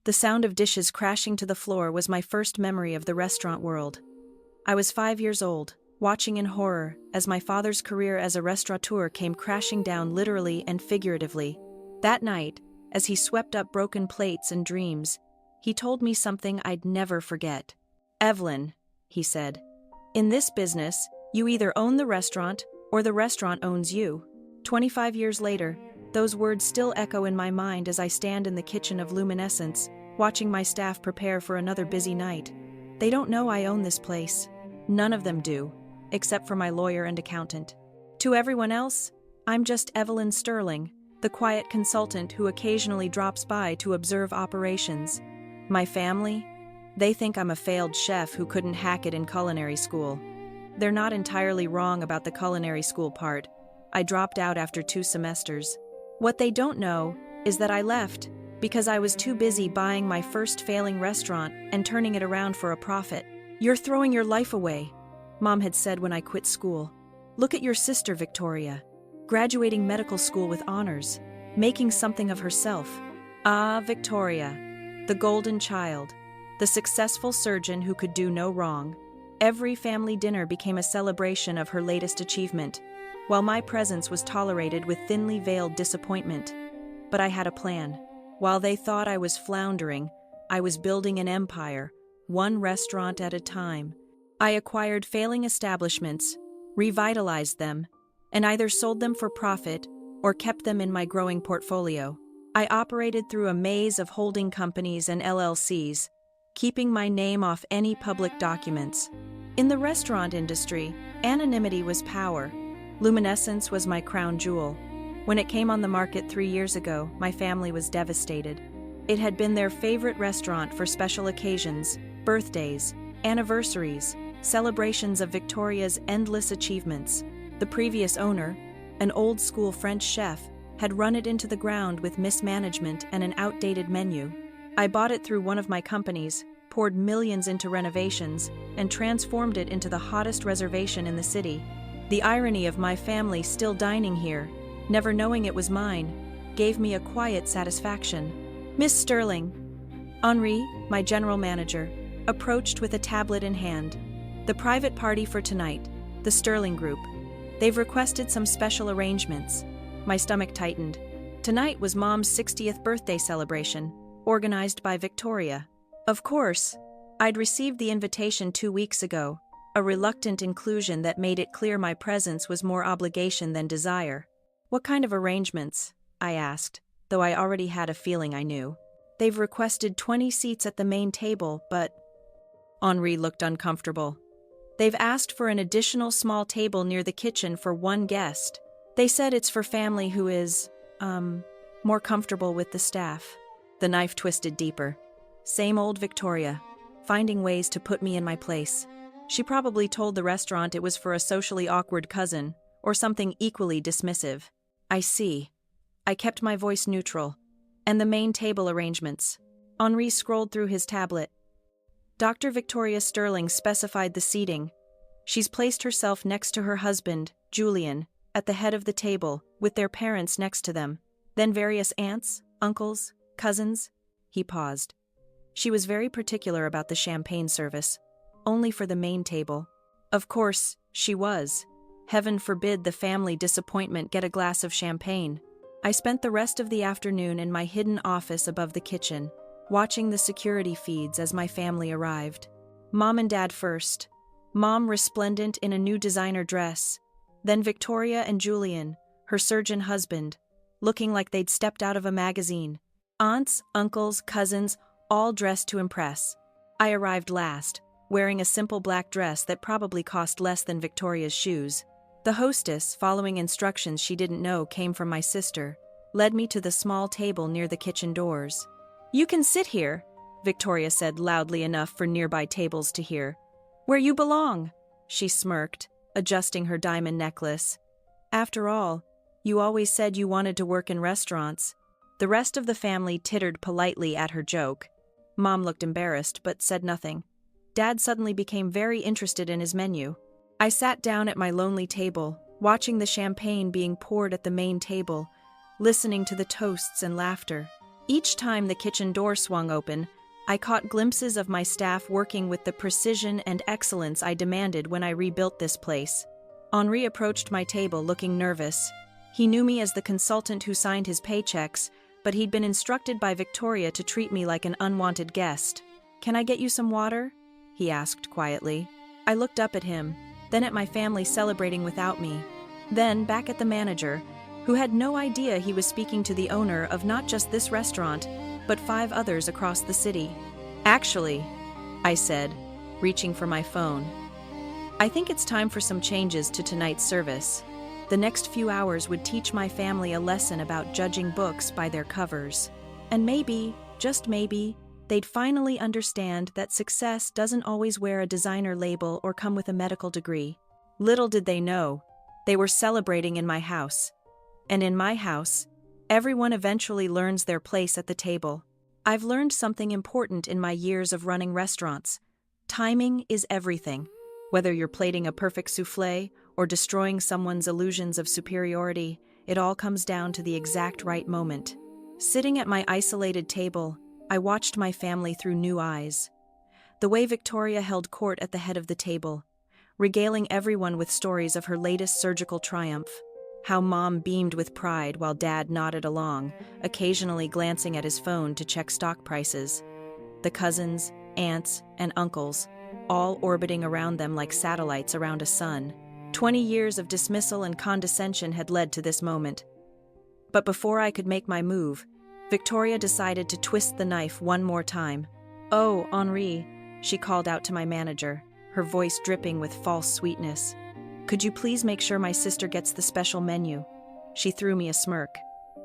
The sound of dishes crashing to the floor was my first memory of the restaurant world. I was 5 years old, watching in horror as my father's career as a restaurateur came crashing down literally and figuratively. That night, as he swept up broken plates and dreams, he told me something I'd never forget. "Evelyn," he said, "in this business, you either own the restaurant or the restaurant owns you." 25 years later, those words still echo in my mind as I stand in the kitchen of Luminescence, watching my staff prepare for another busy night. They don't know I own this place. None of them do, except for my lawyer and accountant. To everyone else, I'm just Evelyn Sterling, the quiet consultant who occasionally drops by to observe operations. My family? They think I'm a failed chef who couldn't hack it in culinary school. They're not entirely wrong about the culinary school part. I dropped out after 2 semesters. What they don't know is that I left because I was too busy buying my first failing restaurant and turning it around for a profit. "You're throwing your life away," Mom had said when I quit school. "Look at your sister, Victoria, graduating medical school with honors, making something of herself." Ah, Victoria, the golden child, the successful surgeon who could do no wrong. Every family dinner became a celebration of her latest achievement, while my presence was tolerated with thinly veiled disappointment. But I had a plan. While they thought I was floundering, I was building an empire, one restaurant at a time. I acquired failing establishments, revitalized them, and either sold them for profit or kept them in my growing portfolio. I operated through a maze of holding companies and LLCs, keeping my name off any public documents. In the restaurant industry, anonymity was power. Luminescence was my crown jewel. When it came on the market 3 years ago, my family was devastated. It had been their favorite restaurant for special occasions, birthdays, anniversaries, celebrations of Victoria's endless achievements. The previous owner, an old-school French chef, had run it into the ground with mismanagement and an outdated menu. I bought it through one of my companies, poured millions into renovations, and transformed it into the hottest reservation in the city. The irony of my family still dining here, never knowing it was mine, gave me a quiet satisfaction. "Miss Sterling," Henri, my general manager, approached with a tablet in hand. "The private party for tonight, the Sterling Group. They've requested some special arrangements." My stomach tightened. Tonight was Mom's 60th birthday celebration, organized by Victoria. Of course, I'd received the invitation 2 weeks ago, a reluctant inclusion that made it clear my presence was more obligation than desire. "What kind of arrangements?" I asked, though I already had a feeling I knew. "They've requested 20 seats at the main table, but—" Henri looked uncomfortable. "They've asked for an additional small table near the kitchen for 1 guest. They said it's for family who is, more comfortable with the staff." The knife twisted deeper. Same old Victoria, finding ways to put me in my place. She probably told the restaurant it was for a socially awkward cousin, or something equally dismissive. "I see." I kept my voice neutral. "And the main table arrangements." Henri scrolled through his tablet. "Dr. Victoria Sterling specified the seating. She's placed herself next to her husband, Julian, at the head of the table, with their parents next to them. Then various aunts, uncles, cousins." He paused. "She was very particular about the champagne service. Only for the main table." Of course, she was. Heaven forbid the family disappointment get a glass of champagne. I spent the rest of the afternoon in my hidden office above the kitchen, watching the security feeds as my family arrived. Mom and Dad first. Mom resplendent in a new designer dress. Then Victoria and Julian, her surgeon husband, looking like they'd stepped out of a magazine. Aunts, uncles, cousins, all dressed to impress. I arrived last, wearing a simple black dress that probably cost less than Victoria's shoes. The hostess, following instructions she didn't know came from my sister, led me to the small table near the kitchen doors. "You can sit here," Victoria said loudly enough for nearby tables to hear. "Where you belong," she smirked, adjusting her diamond necklace. "After all, you always said you wanted to work in restaurants." The rest of the family tittered politely at her joke. Mom looked embarrassed but said nothing. Dad suddenly became very interested in his menu. I sat down at my lonely table, watching the champagne being poured at the main table, listening to the toasts and laughter. Each time the kitchen door swung open, I caught glimpses of my staff working with the precision and excellence I demanded when I rebuilt this place. Henri approached my table looking nervous. He knew me as the consultant who signed his paychecks, but he'd been instructed by Victoria to treat me like an unwanted guest. "Can I get you some water?" he asked quietly. I looked up at him, then at my family celebrating without me, then back at the manager, who had no idea he was speaking to the owner of not just this restaurant, but 5 others across the city. "Actually," I said, reaching for my phone, "I think it's time for some changes to tonight's service." The next few hours would teach my family a lesson about judging books by their covers. And maybe, just maybe, they'd finally understand that success doesn't always wear a designer label or come with a medical degree. Little did they know, they were celebrating in my house. And in my house, everyone eventually learns their place at the table. I've learned something important in my years of running restaurants. Timing is everything. Whether you're plating a perfect soufflé or destroying someone's illusions of superiority, it all comes down to the exact right moment. Sitting at my isolated table, I watched my family through new eyes. The way Victoria held court at the head of the table, regaling everyone with stories of her latest surgical triumph. How Mom beamed with pride while Dad nodded along, occasionally glancing at his phone to check stock prices. The cousins, aunts, and uncles, all orbiting around them like satellites around a sun. 20 years of dismissal and condescension had led to this moment. But before I could make my move, Victoria decided to twist the knife one more time. "Oh, Henri," she called out to my manager, her voice dripping with false sweetness. "Could you please make sure my sister gets the special menu?" She threw me a smirk,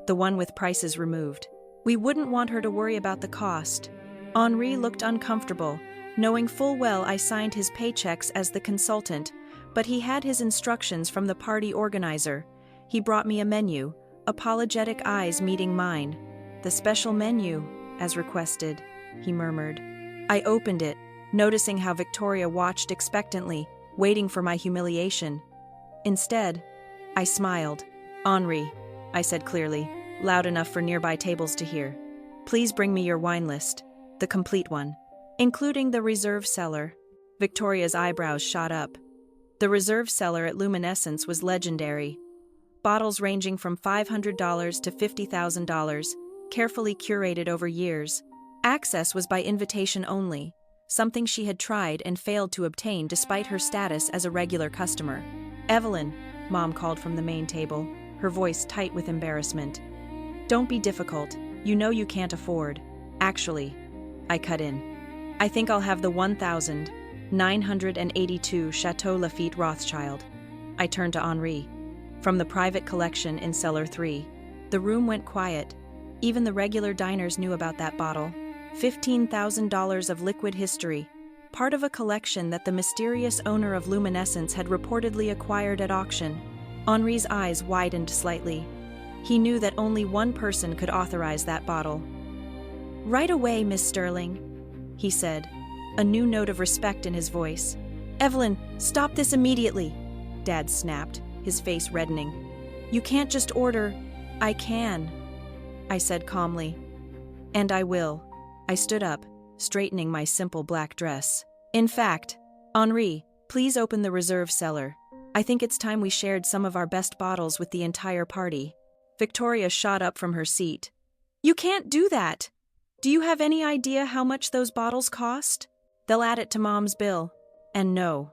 the one with prices removed. "We wouldn't want her to worry about the cost." Henri looked uncomfortable, knowing full well I signed his paychecks as the consultant, but he had his instructions from the party organizer. He brought me a menu, apologetic eyes meeting mine. "The special menu, as requested," he murmured. I opened it, noticing how Victoria watched expectantly, waiting for my humiliation. Instead, I smiled. "Henri," I said clearly, loud enough for nearby tables to hear. "Please bring me your wine list, the complete one, including the reserve cellar." Victoria's eyebrows shot up. The reserve cellar at Luminescence was legendary. Bottles ranging from $500 to $50,000, carefully curated over years. Access was by invitation only, something she had tried and failed to obtain despite her status as a regular customer. "Evelyn," Mom called from the main table, her voice tight with embarrassment. "Don't be difficult, you know you can't afford." "Actually," I cut in, "I think I'll have the 1982 Chateau Lafite Rothschild." I turned to Henri. "From the private collection in cellar 3. The room went quiet. Even the regular diners knew about that bottle. $15,000 of liquid history, part of a collection that the mysterious owner of Luminescence had reportedly acquired at auction. Henri's eyes widened slightly. He knew that only one person could authorize that bottle. "Right away, Miss Sterling," he said, a new note of respect in his voice. "Evelyn, stop this immediately," Dad snapped, his face reddening. "You can't just order." "I can," I said calmly. "And I will." I stood up, straightening my simple black dress. "In fact, Henri, please open the reserve cellar. I think it's time we shared some of our best bottles with the entire party." Victoria shot up from her seat. "You can't do that! Do you have any idea how much those bottles cost? They'll add it to Mom's bill." "And no,"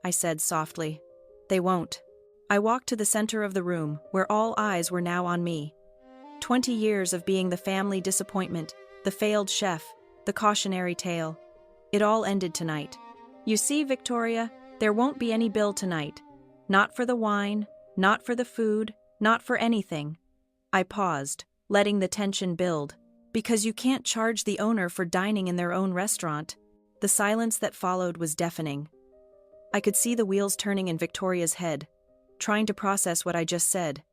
I said softly, "they won't." I walked to the center of the room, where all eyes were now on me. 20 years of being the family disappointment, the failed chef, the cautionary tale. It all ended tonight. "You see, Victoria, there won't be any bill tonight. Not for the wine, not for the food, not for anything." I paused, letting the tension build. "Because you can't charge the owner for dining in their own restaurant." The silence that followed was deafening. I could see the wheels turning in Victoria's head, trying to process what I just said.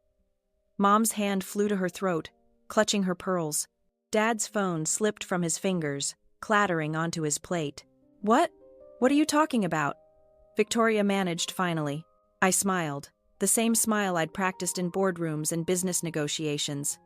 Mom's hand flew to her throat, clutching her pearls. Dad's phone slipped from his fingers, clattering onto his plate. What are you talking about?" Victoria managed finally. I smiled, the same smile I'd practiced in boardrooms and business negotiations.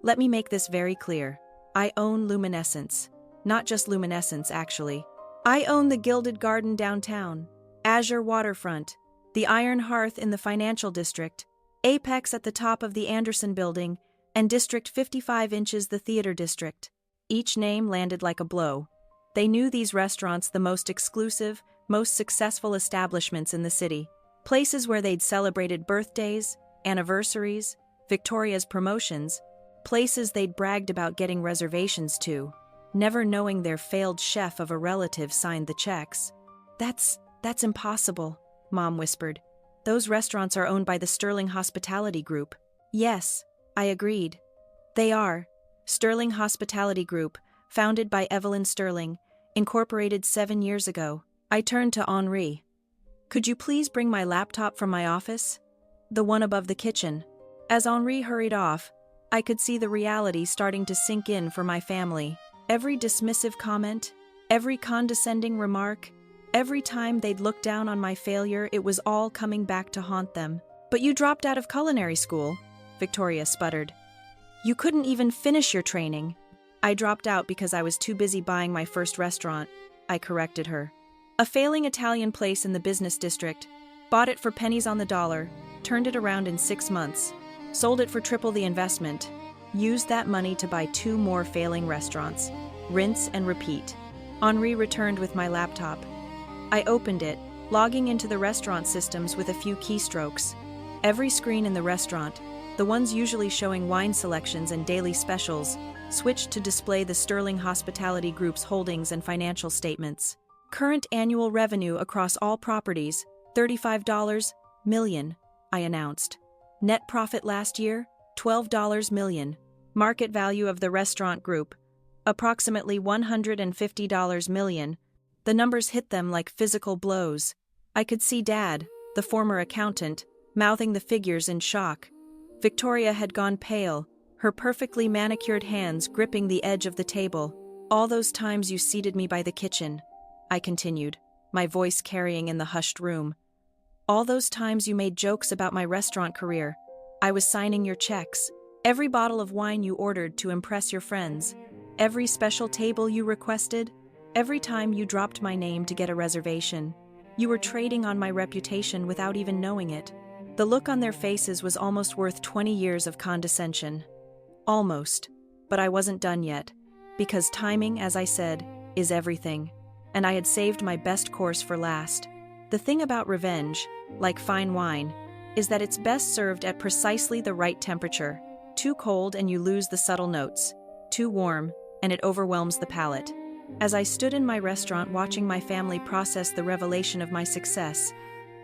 "Let me make this very clear. I own Luminescence. Not just Luminescence, actually. I own the Gilded Garden downtown, Azure Waterfront, the Iron Hearth in the Financial District, Apex at the top of the Anderson Building, and District 55 Inches the Theater District. Each name landed like a blow. They knew these restaurants the most exclusive, most successful establishments in the city. Places where they'd celebrated birthdays, anniversaries, Victoria's promotions, places they'd bragged about getting reservations to, never knowing their failed chef of a relative signed the checks. That's impossible, Mom whispered. Those restaurants are owned by the Sterling Hospitality Group. Yes, I agreed. They are. Sterling Hospitality Group, founded by Evelyn Sterling, incorporated 7 years ago. I turned to Henri. Could you please bring my laptop from my office? The one above the kitchen. As Henri hurried off, I could see the reality starting to sink in for my family. Every dismissive comment, every condescending remark, every time they'd look down on my failure, it was all coming back to haunt them. But you dropped out of culinary school, Victoria sputtered. You couldn't even finish your training. I dropped out because I was too busy buying my first restaurant, I corrected her. A failing Italian place in the business district. Bought it for pennies on the dollar, turned it around in 6 months, sold it for triple the investment, used that money to buy 2 more failing restaurants. Rinse and repeat. Henri returned with my laptop. I opened it, logging into the restaurant systems with a few keystrokes. Every screen in the restaurant, the ones usually showing wine selections and daily specials, switched to display the Sterling Hospitality Group's holdings and financial statements. Current annual revenue across all properties, $35 million, I announced. Net profit last year, $12 million. Market value of the restaurant group, approximately $150 million. The numbers hit them like physical blows. I could see Dad, the former accountant, mouthing the figures in shock. Victoria had gone pale, her perfectly manicured hands gripping the edge of the table. All those times you seated me by the kitchen, I continued, my voice carrying in the hushed room. All those times you made jokes about my restaurant career. I was signing your checks. Every bottle of wine you ordered to impress your friends. Every special table you requested. Every time you dropped my name to get a reservation. You were trading on my reputation without even knowing it. The look on their faces was almost worth 20 years of condescension. Almost. But I wasn't done yet. Because timing, as I said, is everything. And I had saved my best course for last. The thing about revenge, like fine wine, is that it's best served at precisely the right temperature. Too cold and you lose the subtle notes. Too warm, and it overwhelms the palate. As I stood in my restaurant watching my family process the revelation of my success,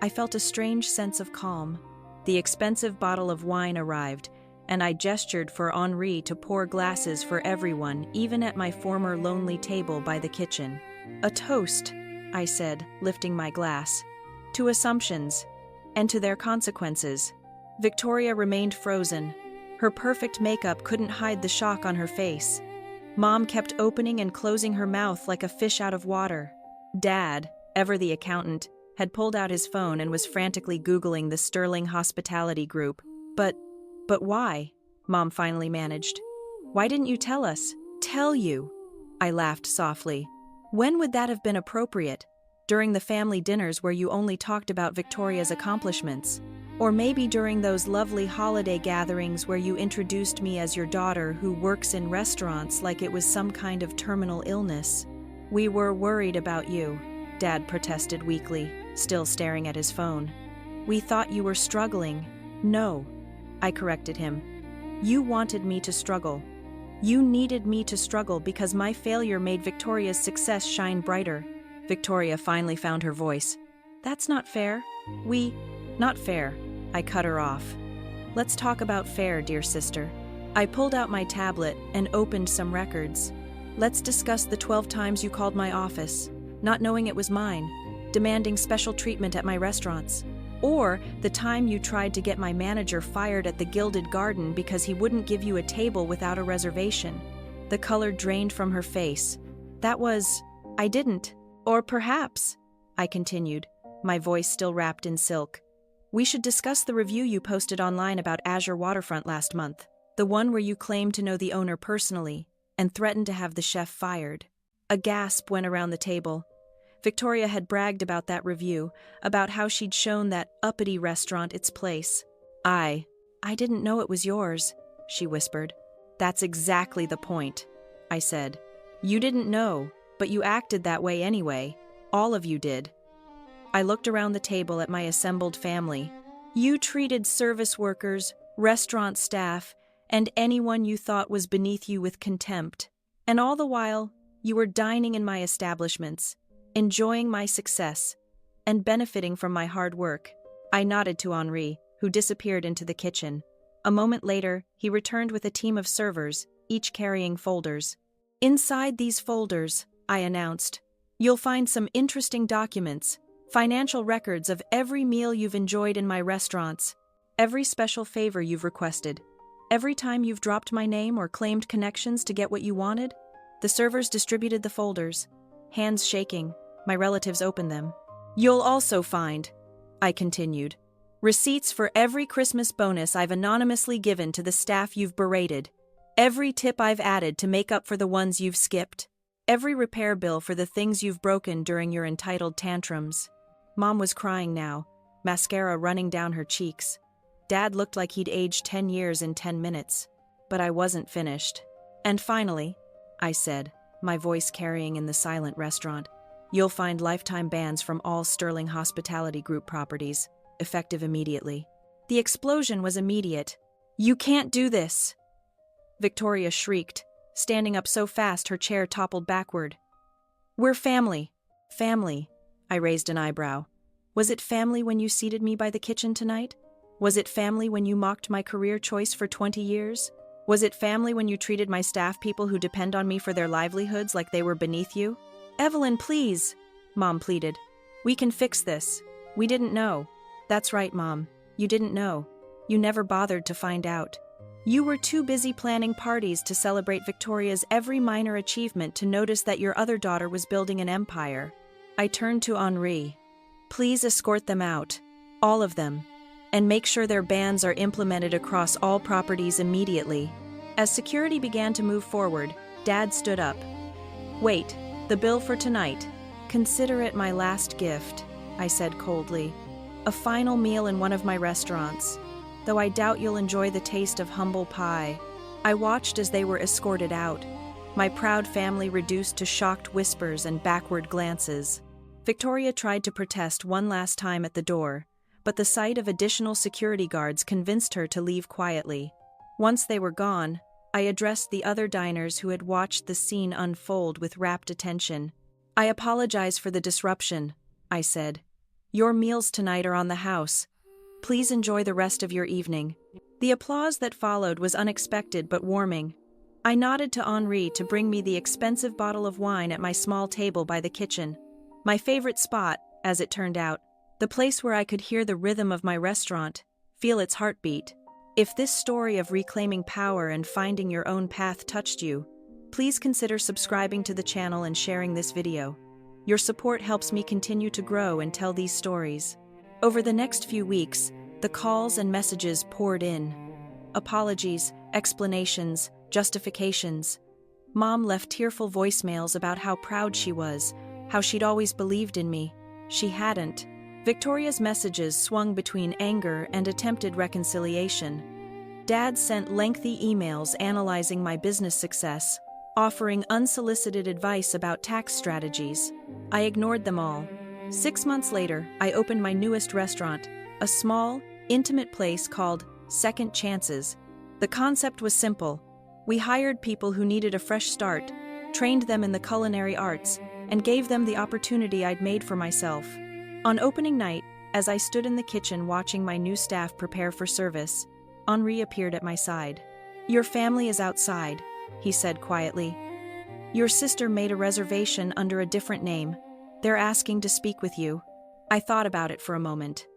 I felt a strange sense of calm. The expensive bottle of wine arrived, and I gestured for Henri to pour glasses for everyone, even at my former lonely table by the kitchen. A toast, I said, lifting my glass. To assumptions, and to their consequences. Victoria remained frozen. Her perfect makeup couldn't hide the shock on her face. Mom kept opening and closing her mouth like a fish out of water. Dad, ever the accountant, had pulled out his phone and was frantically Googling the Sterling Hospitality Group. But why? Mom finally managed. Why didn't you tell us? Tell you? I laughed softly. When would that have been appropriate? During the family dinners where you only talked about Victoria's accomplishments? Or maybe during those lovely holiday gatherings where you introduced me as your daughter who works in restaurants like it was some kind of terminal illness? We were worried about you, Dad protested weakly, still staring at his phone. We thought you were struggling. No, I corrected him. You wanted me to struggle. You needed me to struggle because my failure made Victoria's success shine brighter. Victoria finally found her voice. That's not fair. Not fair. I cut her off. Let's talk about fair, dear sister. I pulled out my tablet and opened some records. Let's discuss the 12 times you called my office, not knowing it was mine, demanding special treatment at my restaurants. Or the time you tried to get my manager fired at the Gilded Garden because he wouldn't give you a table without a reservation. The color drained from her face. I didn't. Or perhaps, I continued, my voice still wrapped in silk. We should discuss the review you posted online about Azure Waterfront last month, the one where you claimed to know the owner personally, and threatened to have the chef fired. A gasp went around the table. Victoria had bragged about that review, about how she'd shown that uppity restaurant its place. I didn't know it was yours," she whispered. "That's exactly the point," I said. "You didn't know, but you acted that way anyway. All of you did." I looked around the table at my assembled family. You treated service workers, restaurant staff, and anyone you thought was beneath you with contempt. And all the while, you were dining in my establishments, enjoying my success, and benefiting from my hard work. I nodded to Henri, who disappeared into the kitchen. A moment later, he returned with a team of servers, each carrying folders. "Inside these folders," I announced, "you'll find some interesting documents, financial records of every meal you've enjoyed in my restaurants, every special favor you've requested, every time you've dropped my name or claimed connections to get what you wanted." The servers distributed the folders. Hands shaking, my relatives opened them. "You'll also find," I continued, "receipts for every Christmas bonus I've anonymously given to the staff you've berated, every tip I've added to make up for the ones you've skipped, every repair bill for the things you've broken during your entitled tantrums." Mom was crying now, mascara running down her cheeks. Dad looked like he'd aged 10 years in 10 minutes. But I wasn't finished. "And finally," I said, my voice carrying in the silent restaurant, "you'll find lifetime bans from all Sterling Hospitality Group properties, effective immediately." The explosion was immediate. "You can't do this!" Victoria shrieked, standing up so fast her chair toppled backward. "We're family." "Family?" I raised an eyebrow. "Was it family when you seated me by the kitchen tonight? Was it family when you mocked my career choice for 20 years? Was it family when you treated my staff people who depend on me for their livelihoods like they were beneath you?" "Evelyn, please," Mom pleaded. "We can fix this. We didn't know." "That's right, Mom. You didn't know. You never bothered to find out. You were too busy planning parties to celebrate Victoria's every minor achievement to notice that your other daughter was building an empire." I turned to Henri. "Please escort them out. All of them. And make sure their bans are implemented across all properties immediately." As security began to move forward, Dad stood up. "Wait, the bill for tonight. Consider it my last gift," I said coldly. "A final meal in one of my restaurants, though I doubt you'll enjoy the taste of humble pie." I watched as they were escorted out, my proud family reduced to shocked whispers and backward glances. Victoria tried to protest one last time at the door, but the sight of additional security guards convinced her to leave quietly. Once they were gone, I addressed the other diners who had watched the scene unfold with rapt attention. "I apologize for the disruption," I said. "Your meals tonight are on the house. Please enjoy the rest of your evening." The applause that followed was unexpected but warming. I nodded to Henri to bring me the expensive bottle of wine at my small table by the kitchen. My favorite spot, as it turned out, the place where I could hear the rhythm of my restaurant, feel its heartbeat. If this story of reclaiming power and finding your own path touched you, please consider subscribing to the channel and sharing this video. Your support helps me continue to grow and tell these stories. Over the next few weeks, the calls and messages poured in. Apologies, explanations, justifications. Mom left tearful voicemails about how proud she was, how she'd always believed in me. She hadn't. Victoria's messages swung between anger and attempted reconciliation. Dad sent lengthy emails analyzing my business success, offering unsolicited advice about tax strategies. I ignored them all. 6 months later, I opened my newest restaurant, a small, intimate place called Second Chances. The concept was simple. We hired people who needed a fresh start, trained them in the culinary arts, and gave them the opportunity I'd made for myself. On opening night, as I stood in the kitchen watching my new staff prepare for service, Henri appeared at my side. "Your family is outside," he said quietly. "Your sister made a reservation under a different name. They're asking to speak with you." I thought about it for a moment.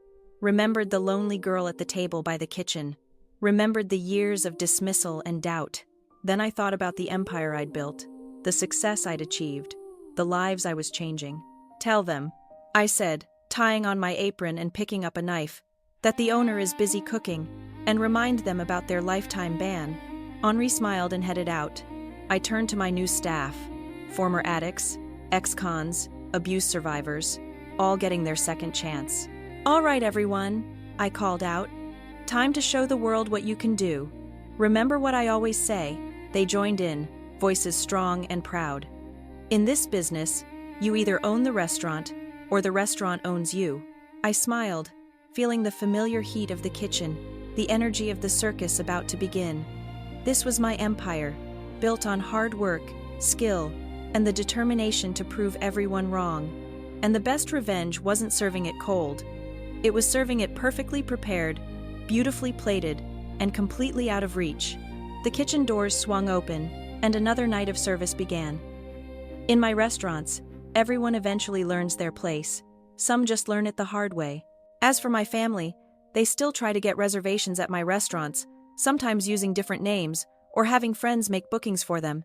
Remembered the lonely girl at the table by the kitchen. Remembered the years of dismissal and doubt. Then I thought about the empire I'd built, the success I'd achieved, the lives I was changing. "Tell them," I said, tying on my apron and picking up a knife, "that the owner is busy cooking, and remind them about their lifetime ban." Henri smiled and headed out. I turned to my new staff, former addicts, ex-cons, abuse survivors, all getting their second chance. "All right, everyone," I called out. "Time to show the world what you can do. Remember what I always say." They joined in, voices strong and proud. "In this business, you either own the restaurant, or the restaurant owns you." I smiled, feeling the familiar heat of the kitchen, the energy of the circus about to begin. This was my empire, built on hard work, skill, and the determination to prove everyone wrong. And the best revenge wasn't serving it cold. It was serving it perfectly prepared, beautifully plated, and completely out of reach. The kitchen doors swung open, and another night of service began. In my restaurants, everyone eventually learns their place. Some just learn it the hard way. As for my family, they still try to get reservations at my restaurants, sometimes using different names, or having friends make bookings for them.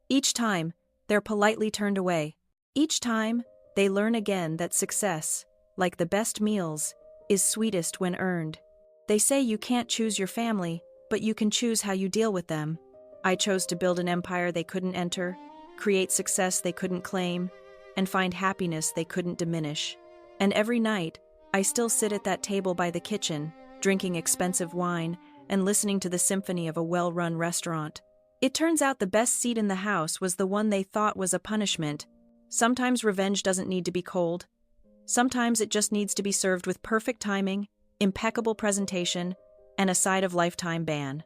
Each time, they're politely turned away. Each time, they learn again that success, like the best meals, is sweetest when earned. They say you can't choose your family, but you can choose how you deal with them. I chose to build an empire they couldn't enter, create success they couldn't claim, and find happiness they couldn't diminish. And every night, I still sit at that table by the kitchen, drinking expensive wine and listening to the symphony of a well-run restaurant. It turns out the best seat in the house was the one they thought was a punishment. Sometimes revenge doesn't need to be cold. Sometimes it just needs to be served with perfect timing, impeccable presentation, and a side of lifetime ban.